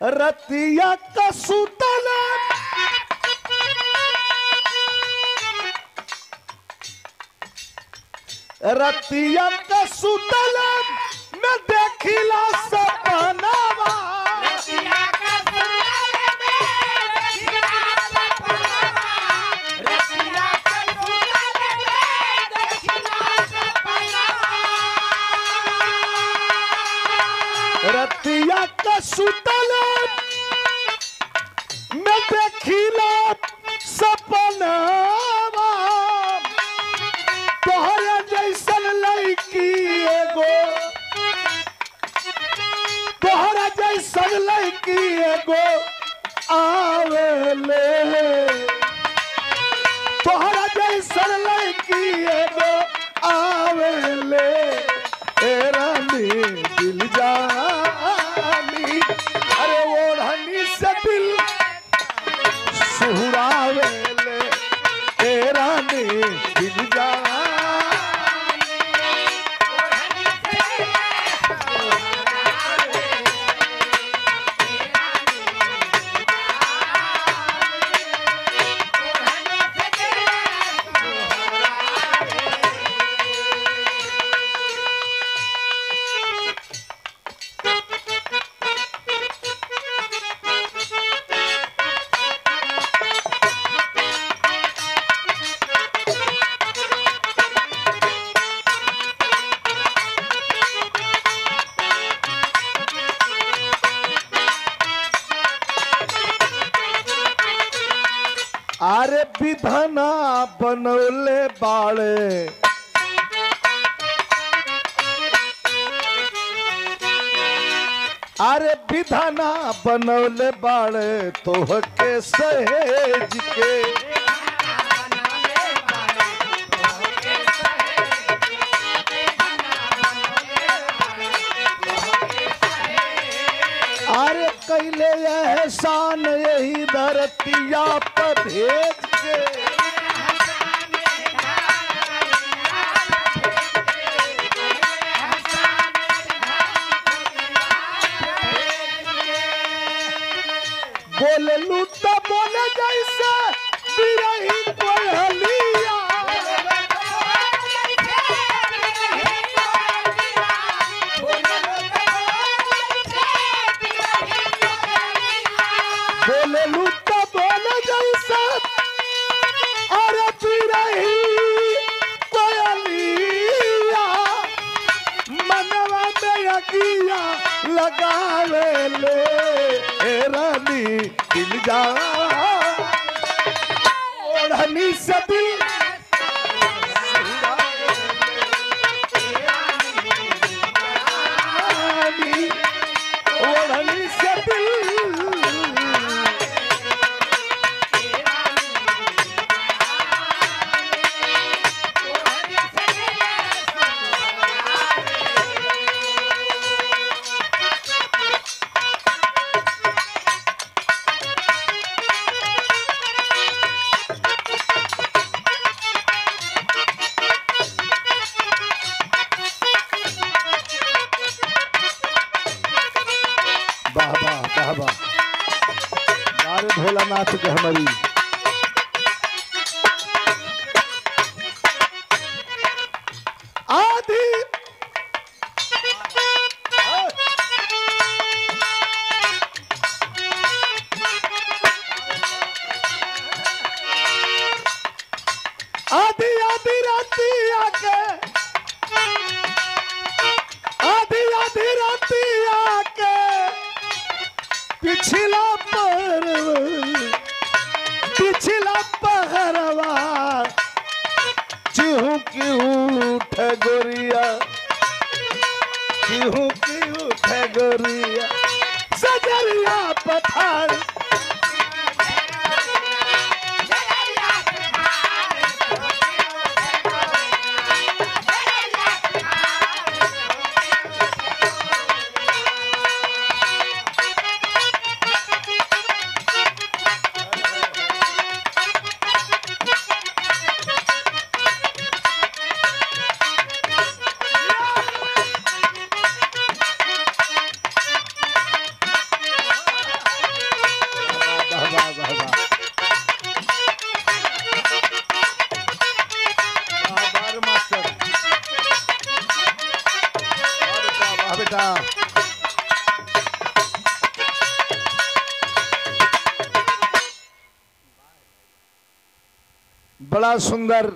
रतिया का सुतल रतिया का सुतल मैं देखिला सपनावा रतिया का सुतल मैं देखिला सपनावा तोहरा जैसन लड़की एगो तोहरा जैसन लड़की एगो आवेले तोहरा जैसन लड़की एगो आवेले ए रानी दिल जानी अरे ओढ़नी से दिल सुहुरावेले ए रानी दिल जानी अरे विधना बनौले बाड़े अरे विधना बनौले बाड़े तोहके सहेज के अरे कैले एहसान यही धरतिया पर भेज के बोले लूटा बोले जैसे बिरही कोयलिया बोले लूटा बोले जैसे अरे बिरही कोयलिया मनवा में अगिया लगावेले ए रानी दिल जा ओढ़नी से दिल ओढ़नी से दिल भोलानाथ के हमारी आधी आधी आधी राती आके आधी आधी राती आके पिछला पिछला पहरवा चिहू की उठ गोरिया चिहू की उठ गोरिया सजरिया पठार बेटा। बड़ा सुंदर